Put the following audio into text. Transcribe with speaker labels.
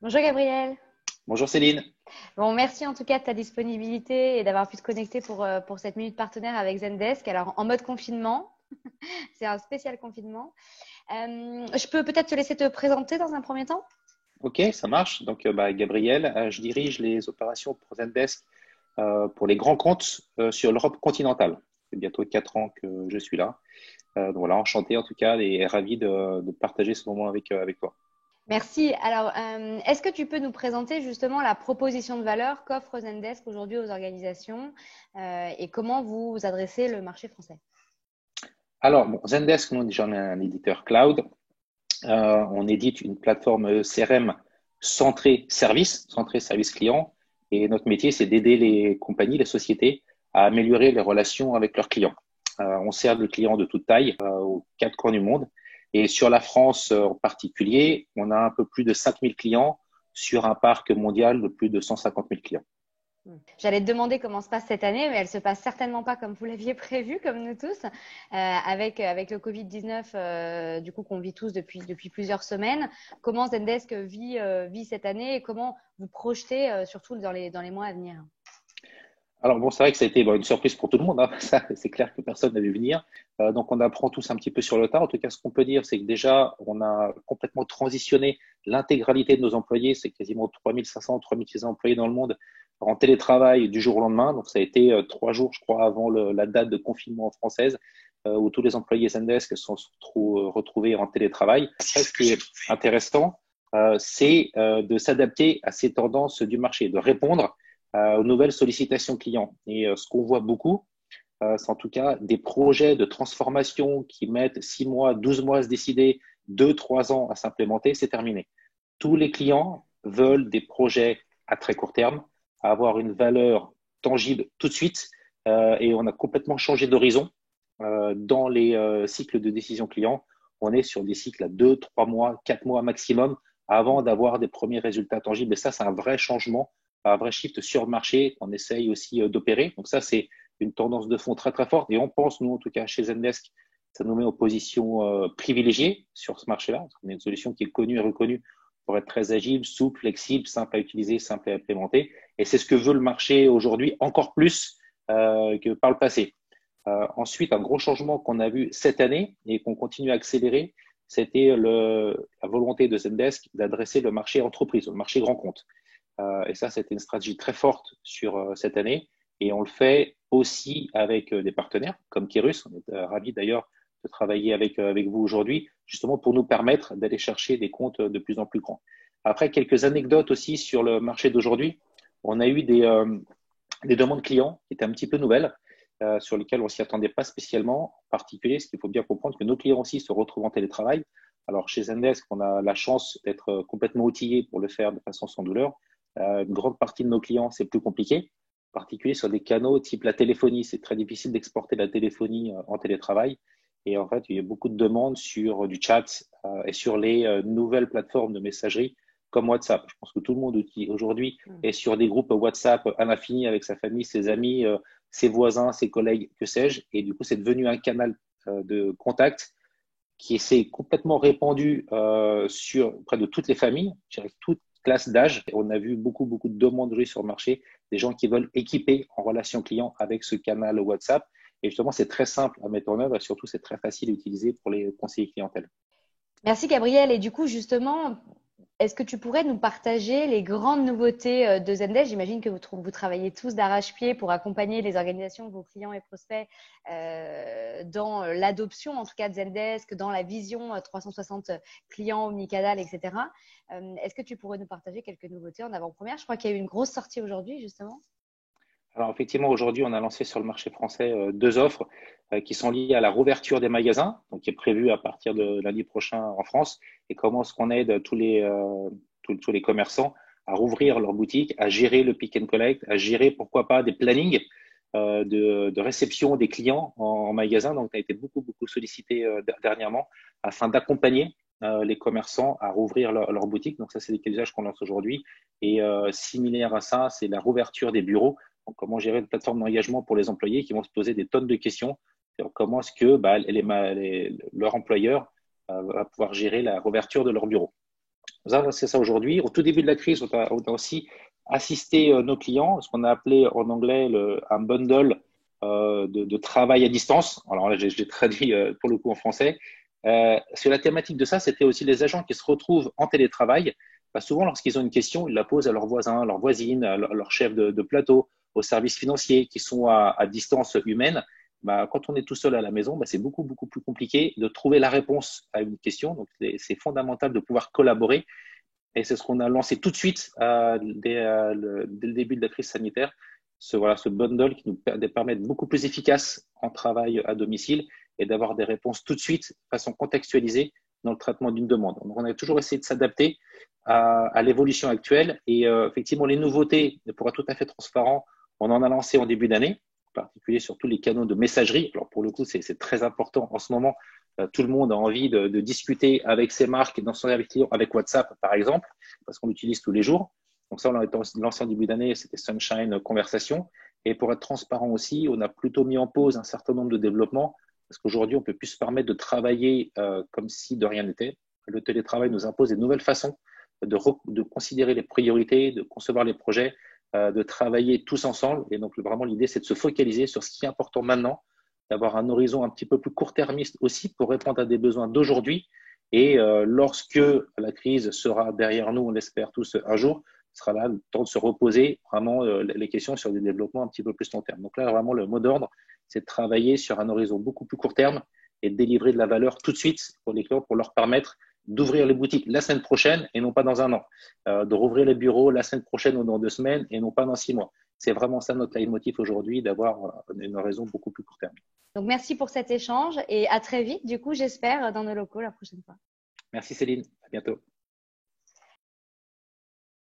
Speaker 1: Bonjour Gabriel.
Speaker 2: Bonjour Céline.
Speaker 1: Bon, merci en tout cas de ta disponibilité et d'avoir pu te connecter pour cette minute partenaire avec Zendesk. Alors, en mode confinement, c'est un spécial confinement. Je peux peut-être te laisser te présenter dans un premier temps?
Speaker 2: Ok, ça marche. Donc, Gabriel, je dirige les opérations pour Zendesk pour les grands comptes sur l'Europe continentale. Ça fait bientôt 4 ans que je suis là. Donc voilà, enchanté en tout cas et ravi de partager ce moment avec toi.
Speaker 1: Merci. Alors, est-ce que tu peux nous présenter justement la proposition de valeur qu'offre Zendesk aujourd'hui aux organisations et comment vous adressez le marché français?
Speaker 2: Alors, bon, Zendesk, nous déjà on est un éditeur cloud. On édite une plateforme CRM centrée service client. Et notre métier, c'est d'aider les compagnies, les sociétés à améliorer les relations avec leurs clients. On sert des clients de toute taille aux 4 coins du monde. Et sur la France en particulier, on a un peu plus de 5000 clients sur un parc mondial de plus de 150 000 clients.
Speaker 1: J'allais te demander comment se passe cette année, mais elle se passe certainement pas comme vous l'aviez prévu, comme nous tous, avec le Covid-19, du coup qu'on vit tous depuis plusieurs semaines. Comment Zendesk vit cette année et comment vous projetez surtout dans les mois à venir?
Speaker 2: Alors bon, c'est vrai que ça a été une surprise pour tout le monde, hein. Ça, c'est clair que personne n'a vu venir. Donc on apprend tous un petit peu sur le tas. En tout cas, ce qu'on peut dire, c'est que déjà, on a complètement transitionné l'intégralité de nos employés. C'est quasiment 3500, 3600 employés dans le monde en télétravail du jour au lendemain. Donc ça a été 3 jours, je crois, avant la date de confinement française, où tous les employés Zendesk se sont retrouvés en télétravail. Après, ce qui est intéressant, c'est de s'adapter à ces tendances du marché, de répondre aux nouvelles sollicitations clients. Et ce qu'on voit beaucoup, c'est en tout cas des projets de transformation qui mettent 6 mois, 12 mois à se décider, 2, 3 ans à s'implémenter, c'est terminé. Tous les clients veulent des projets à très court terme, à avoir une valeur tangible tout de suite, et on a complètement changé d'horizon dans les cycles de décision client. On est sur des cycles à 2, 3 mois, 4 mois maximum avant d'avoir des premiers résultats tangibles. Et ça, c'est un vrai changement, un vrai shift sur le marché qu'on essaye aussi d'opérer. Donc ça, c'est une tendance de fond très, très forte. Et on pense, nous, en tout cas, chez Zendesk, ça nous met en position privilégiée sur ce marché-là. On a une solution qui est connue et reconnue pour être très agile, souple, flexible, simple à utiliser, simple à implémenter. Et c'est ce que veut le marché aujourd'hui, encore plus que par le passé. Ensuite, un gros changement qu'on a vu cette année et qu'on continue à accélérer, c'était la volonté de Zendesk d'adresser le marché entreprise, le marché grand compte. Et ça, c'était une stratégie très forte sur cette année. Et on le fait aussi avec des partenaires comme Kairos. On est ravis d'ailleurs de travailler avec vous aujourd'hui, justement pour nous permettre d'aller chercher des comptes de plus en plus grands. Après, quelques anecdotes aussi sur le marché d'aujourd'hui. On a eu des demandes clients qui étaient un petit peu nouvelles, sur lesquelles on s'y attendait pas spécialement. En particulier, ce qu'il faut bien comprendre, que nos clients aussi se retrouvent en télétravail. Alors, chez Zendesk, on a la chance d'être complètement outillé pour le faire de façon sans douleur. Une grande partie de nos clients, c'est plus compliqué, en particulier sur des canaux type la téléphonie. C'est très difficile d'exporter la téléphonie en télétravail. Et en fait, il y a beaucoup de demandes sur du chat et sur les nouvelles plateformes de messagerie comme WhatsApp. Je pense que tout le monde aujourd'hui est sur des groupes WhatsApp à l'infini avec sa famille, ses amis, ses voisins, ses collègues, que sais-je. Et du coup, c'est devenu un canal de contact qui s'est complètement répandu sur près de toutes les familles, toute classe d'âge. On a vu beaucoup, beaucoup de demandes sur le marché, des gens qui veulent équiper en relation client avec ce canal WhatsApp. Et justement, c'est très simple à mettre en œuvre et surtout, c'est très facile à utiliser pour les conseillers clientèle.
Speaker 1: Merci Gabriel. Et du coup, justement, est-ce que tu pourrais nous partager les grandes nouveautés de Zendesk? J'imagine que vous travaillez tous d'arrache-pied pour accompagner les organisations, vos clients et prospects dans l'adoption, en tout cas de Zendesk, dans la vision 360 clients, omnicanal, etc. Est-ce que tu pourrais nous partager quelques nouveautés en avant-première? Je crois qu'il y a eu une grosse sortie aujourd'hui, justement.
Speaker 2: Alors effectivement, aujourd'hui, on a lancé sur le marché français 2 offres qui sont liées à la rouverture des magasins, donc qui est prévue à partir de lundi prochain en France, et comment est-ce qu'on aide tous les commerçants à rouvrir leur boutique, à gérer le pick and collect, à gérer pourquoi pas des plannings de réception des clients en magasin. Donc, on a été beaucoup, beaucoup sollicité dernièrement afin d'accompagner les commerçants à rouvrir leur boutique. Donc, ça, c'est des usages qu'on lance aujourd'hui. Et similaire à ça, c'est la rouverture des bureaux. Donc, comment gérer une plateforme d'engagement pour les employés qui vont se poser des tonnes de questions sur comment est-ce que leur employeur va pouvoir gérer la rouverture de leur bureau. C'est ça aujourd'hui. Au tout début de la crise, on a aussi assisté nos clients, ce qu'on a appelé en anglais un bundle de travail à distance. Alors là, j'ai traduit pour le coup en français. Sur la thématique de ça, c'était aussi les agents qui se retrouvent en télétravail. Bah, souvent, lorsqu'ils ont une question, ils la posent à leurs voisins, leurs voisines, à leur chef de plateau, aux services financiers qui sont à distance humaine. Bah, quand on est tout seul à la maison, bah, c'est beaucoup, beaucoup plus compliqué de trouver la réponse à une question. Donc, c'est fondamental de pouvoir collaborer. Et c'est ce qu'on a lancé tout de suite dès le début de la crise sanitaire. Ce bundle qui nous permet d'être beaucoup plus efficace en travail à domicile et d'avoir des réponses tout de suite, de façon contextualisée, dans le traitement d'une demande. Donc, on a toujours essayé de s'adapter à l'évolution actuelle. Et effectivement, les nouveautés, pour être tout à fait transparent, on en a lancé en début d'année, en particulier sur tous les canaux de messagerie. Alors, pour le coup, c'est très important en ce moment. Tout le monde a envie de discuter avec ses marques dans son service client, avec WhatsApp, par exemple, parce qu'on l'utilise tous les jours. Donc ça, on l'a lancé en début d'année, c'était Sunshine Conversation. Et pour être transparent aussi, on a plutôt mis en pause un certain nombre de développements, parce qu'aujourd'hui, on peut plus se permettre de travailler comme si de rien n'était. Le télétravail nous impose des nouvelles façons de considérer les priorités, de concevoir les projets, de travailler tous ensemble. Et donc, vraiment, l'idée, c'est de se focaliser sur ce qui est important maintenant, d'avoir un horizon un petit peu plus court-termiste aussi pour répondre à des besoins d'aujourd'hui. Et lorsque la crise sera derrière nous, on l'espère tous un jour, ce sera là le temps de se reposer vraiment les questions sur des développements un petit peu plus long terme. Donc là, vraiment, le mot d'ordre, c'est de travailler sur un horizon beaucoup plus court terme et de délivrer de la valeur tout de suite pour les clients pour leur permettre d'ouvrir les boutiques la semaine prochaine et non pas dans un an, de rouvrir les bureaux la semaine prochaine ou dans 2 semaines et non pas dans 6 mois. C'est vraiment ça notre leitmotiv aujourd'hui, d'avoir une raison beaucoup plus court terme.
Speaker 1: Donc, merci pour cet échange et à très vite, du coup, j'espère, dans nos locaux la prochaine fois.
Speaker 2: Merci Céline, à bientôt.